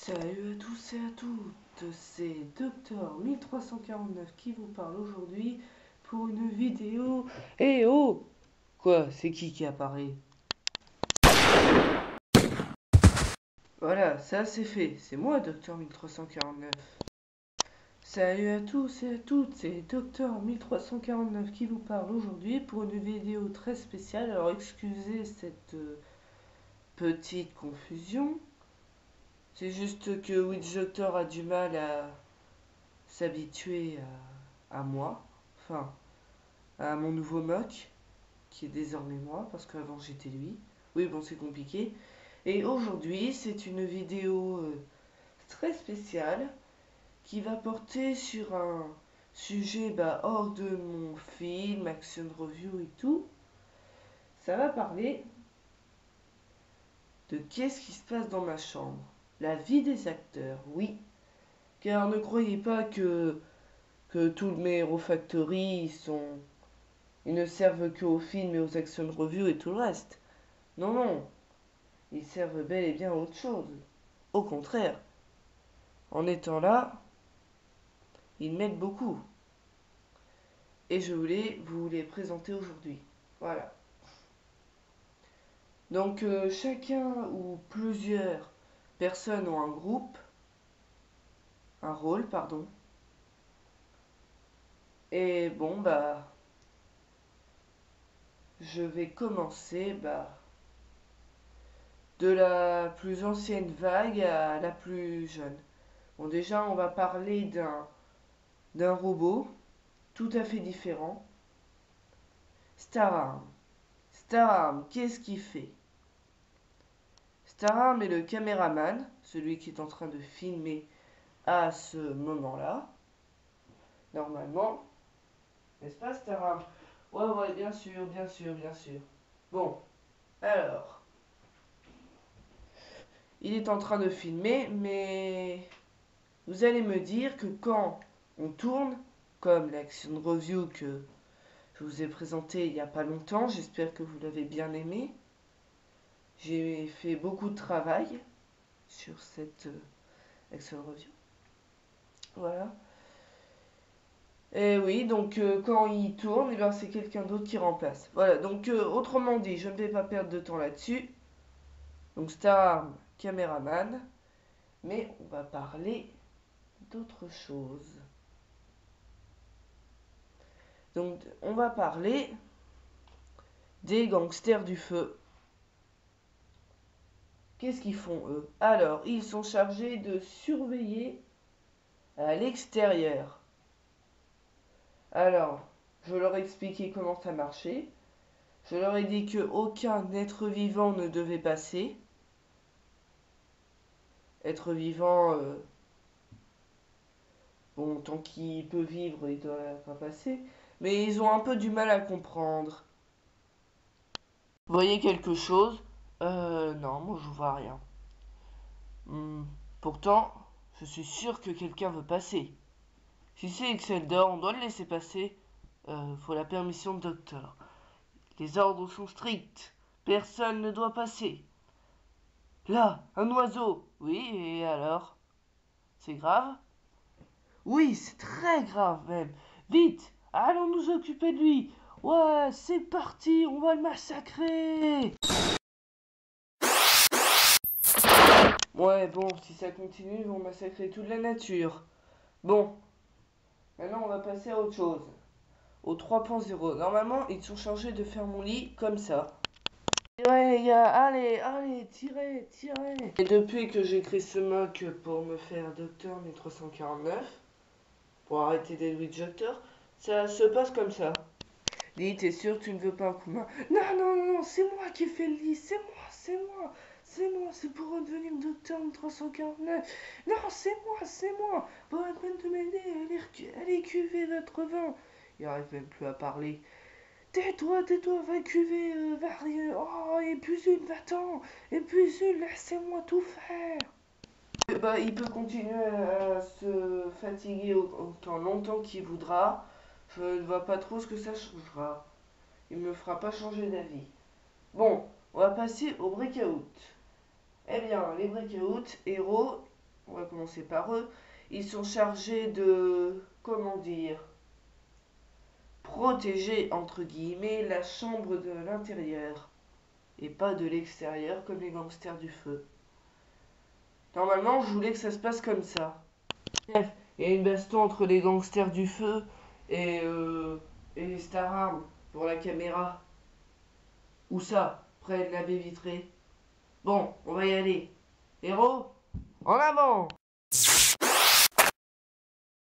Salut à tous et à toutes, c'est Docteur 1349 qui vous parle aujourd'hui pour une vidéo. Eh oh! Quoi? C'est qui apparaît? Voilà, ça c'est fait, c'est moi Docteur 1349. Salut à tous et à toutes, c'est Docteur 1349 qui vous parle aujourd'hui pour une vidéo très spéciale. Alors excusez cette petite confusion. C'est juste que Witch Doctor a du mal à s'habituer à moi, enfin à mon nouveau mock, qui est désormais moi, parce qu'avant j'étais lui. Oui, bon, c'est compliqué. Et aujourd'hui, c'est une vidéo très spéciale qui va porter sur un sujet hors de mon film, action review et tout. Ça va parler de qu'est-ce qui se passe dans ma chambre. La vie des acteurs, oui. Car ne croyez pas que tous mes Hero Factory ils ne servent qu'aux films et aux action reviews et tout le reste. Non, non, ils servent bel et bien à autre chose. Au contraire, en étant là, ils m'aident beaucoup. Et je voulais vous les présenter aujourd'hui. Voilà. Donc chacun ou plusieurs personnes ont un rôle, pardon. Et bon, je vais commencer de la plus ancienne vague à la plus jeune. Bon, déjà, on va parler d'un robot tout à fait différent. Stararm. Stararm, qu'est-ce qu'il fait? Stararm est le caméraman, celui qui est en train de filmer à ce moment-là. Normalement. N'est-ce pas, Stararm? Ouais, bien sûr, bien sûr, bien sûr. Bon, alors. Il est en train de filmer, mais vous allez me dire que quand on tourne, comme l'action review que je vous ai présenté il n'y a pas longtemps, j'espère que vous l'avez bien aimé. J'ai fait beaucoup de travail sur cette action review. Voilà. Et oui, donc quand il tourne, eh ben, c'est quelqu'un d'autre qui remplace. Voilà, donc autrement dit, je ne vais pas perdre de temps là-dessus. Donc Stararm, caméraman. Mais on va parler d'autre chose. Donc on va parler des gangsters du feu. Qu'est-ce qu'ils font eux? Alors, ils sont chargés de surveiller à l'extérieur. Alors, je leur ai expliqué comment ça marchait. Je leur ai dit qu'aucun être vivant ne devait passer. Être vivant, bon, tant qu'il peut vivre, il ne doit pas passer. Mais ils ont un peu du mal à comprendre. Vous voyez quelque chose? Non, moi je vois rien. Pourtant, je suis sûr que quelqu'un veut passer. Si c'est Exceldor, on doit le laisser passer. Faut la permission de docteur. Les ordres sont stricts. Personne ne doit passer. Là, un oiseau. Oui, et alors? C'est grave? Oui, c'est très grave même. Vite, allons nous occuper de lui. Ouais, c'est parti, on va le massacrer. Ouais, bon, si ça continue, ils vont massacrer toute la nature. Bon, maintenant on va passer à autre chose. Au 3.0. Normalement, ils sont chargés de faire mon lit comme ça. Ouais, les gars, allez, tirez. Et depuis que j'ai créé ce mock pour me faire Docteur 1349, pour arrêter d'être Witch Doctor, ça se passe comme ça. Dis, t'es sûr que tu ne veux pas un coup de main? Non, c'est moi qui fais le lit, c'est moi, c'est pour redevenir Docteur 1349. Non, c'est moi. Pas la peine de m'aider, allez cuver votre vin. Il arrive même plus à parler. Tais-toi, va cuver, va rien. Oh, et puis une, va-t'en. Et puis une, laissez-moi tout faire. Il peut continuer à se fatiguer autant longtemps qu'il voudra. Je ne vois pas trop ce que ça changera. Il me fera pas changer d'avis. Bon, on va passer au breakout. Eh bien, les breakout, héros, on va commencer par eux. Ils sont chargés de, comment dire, protéger, entre guillemets, la chambre de l'intérieur. Et pas de l'extérieur comme les gangsters du feu. Normalement, je voulais que ça se passe comme ça. Bref, il y a une baston entre les gangsters du feu et les Star Arms pour la caméra. Où ça? Près de la baie vitrée. Bon, on va y aller. Héros, en avant!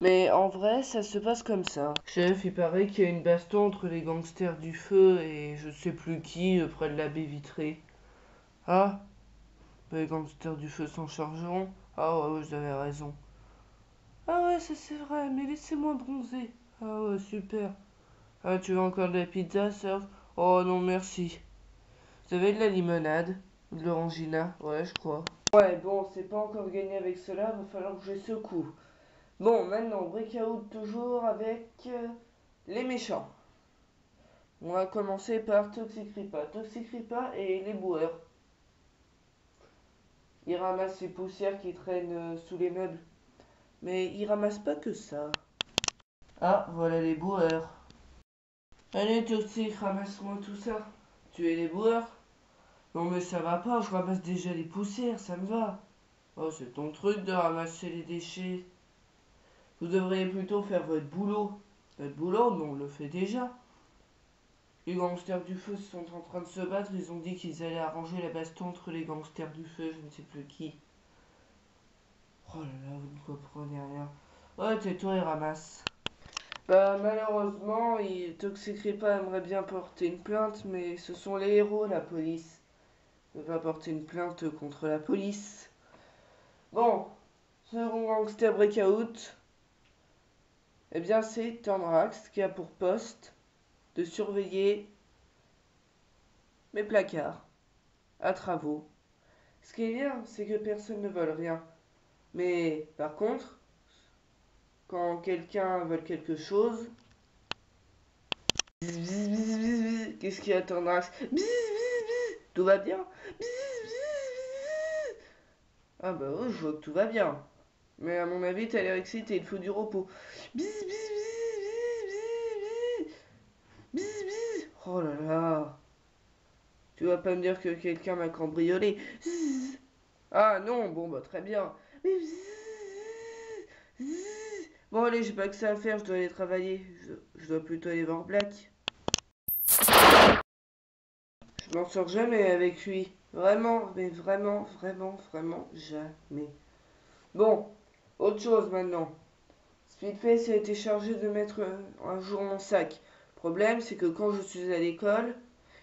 Mais en vrai, ça se passe comme ça. Chef, il paraît qu'il y a une baston entre les gangsters du feu et je sais plus qui près de la baie vitrée. Ah, les gangsters du feu s'en chargeront. Ah ouais, vous avez raison. Ah ouais, ça c'est vrai, mais laissez-moi bronzer. Ah ouais, super. Ah, tu veux encore de la pizza, Surf? Oh non, merci. Vous avez de la limonade? De l'orangina? Ouais, je crois. Ouais, bon, c'est pas encore gagné avec cela, va falloir que je secoue. Bon, maintenant, breakout toujours avec les méchants. On va commencer par Toxic Ripa. Toxic Ripa et les boueurs. Ils ramassent les poussières qui traînent sous les meubles. Mais ils ramassent pas que ça. Ah, voilà les boueurs. Allez, Toxic, ramasse-moi tout ça. Tu es les boueurs? Non mais ça va pas, je ramasse déjà les poussières, ça me va. Oh, c'est ton truc de ramasser les déchets. Vous devriez plutôt faire votre boulot. Votre boulot, mais on le fait déjà. Les gangsters du feu sont en train de se battre, ils ont dit qu'ils allaient arranger la baston entre les gangsters du feu, je ne sais plus qui. Oh là là, vous ne comprenez rien. Ouais, tais-toi et ramasse. Bah malheureusement, Toxic Ripa aimerait bien porter une plainte, mais ce sont les héros, la police. Ne pas porter une plainte contre la police. Bon, second gangster breakout, eh bien c'est Tornrax qui a pour poste de surveiller mes placards à travaux. Ce qui est bien, c'est que personne ne vole rien. Mais par contre, quand quelqu'un vole quelque chose, qu'est-ce qu'il y a Tornrax? Tout va bien? Ah bah oui, je vois que tout va bien. Mais à mon avis, t'as l'air excité, il faut du repos. Oh là là. Tu vas pas me dire que quelqu'un m'a cambriolé. Ah non, bon bah très bien. Bon allez, j'ai pas que ça à faire, je dois aller travailler. Je dois plutôt aller voir Black. Je m'en sors jamais avec lui. Vraiment, mais vraiment, vraiment, vraiment jamais. Bon, autre chose maintenant. Speedface a été chargé de mettre un jour mon sac. Problème, c'est que quand je suis à l'école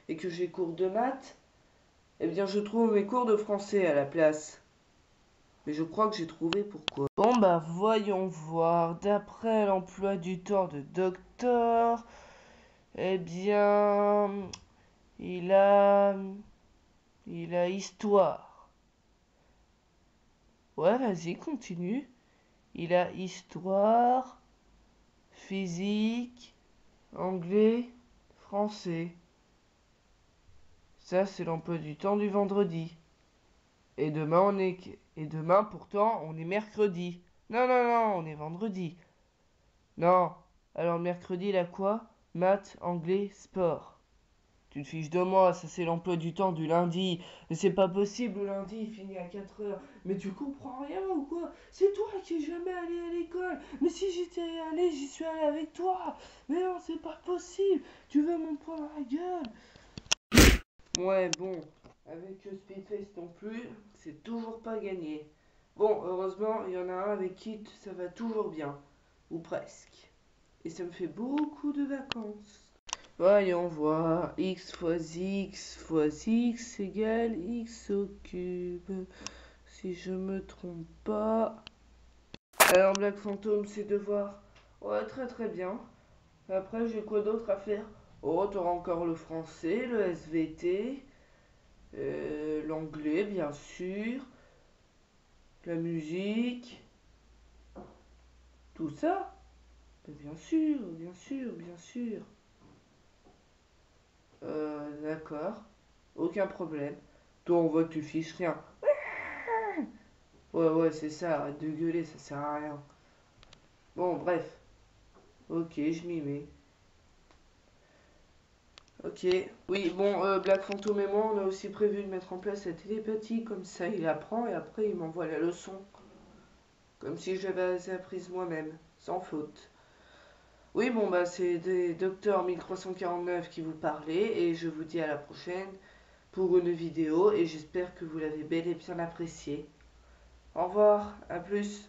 et que j'ai cours de maths, eh bien je trouve mes cours de français à la place. Mais je crois que j'ai trouvé pourquoi. Bon bah voyons voir. D'après l'emploi du temps de Docteur, eh bien il a il a histoire. Ouais, vas-y, continue. Il a histoire, physique, anglais, français. Ça, c'est l'emploi du temps du vendredi. Et demain, pourtant, on est mercredi. Non, non, non, on est vendredi. Non. Alors, mercredi, il a quoi? Maths, anglais, sport. Tu te fiches de moi, ça c'est l'emploi du temps du lundi. Mais c'est pas possible, le lundi, il finit à 4 heures. Mais tu comprends rien ou quoi? C'est toi qui es jamais allé à l'école. Mais si j'étais allé, j'y suis allé avec toi. Mais non, c'est pas possible. Tu veux m'en prendre la gueule? Ouais, bon, avec Speedface non plus, c'est toujours pas gagné. Bon, heureusement, il y en a un avec qui ça va toujours bien. Ou presque. Et ça me fait beaucoup de vacances. Voyons voir. X fois x égale x au cube. Si je me trompe pas. Alors, Black Phantom, c'est devoir. Ouais, très très bien. Après, j'ai quoi d'autre à faire? Oh, t'auras encore le français, le SVT. L'anglais, bien sûr, la musique, tout ça. Bien sûr, bien sûr, bien sûr. D'accord, aucun problème. Toi, on voit que tu fiches rien. Ouais, c'est ça, arrête de gueuler, ça sert à rien. Bon, bref. Ok, je m'y mets. Ok. Oui, bon, Black Phantom et moi, on a aussi prévu de mettre en place la télépathie, comme ça il apprend et après il m'envoie la leçon. Comme si j'avais apprise moi-même, sans faute. Oui, bon, bah, c'est des Docteur 1349 qui vous parlaient et je vous dis à la prochaine pour une vidéo et j'espère que vous l'avez bel et bien appréciée. Au revoir, à plus.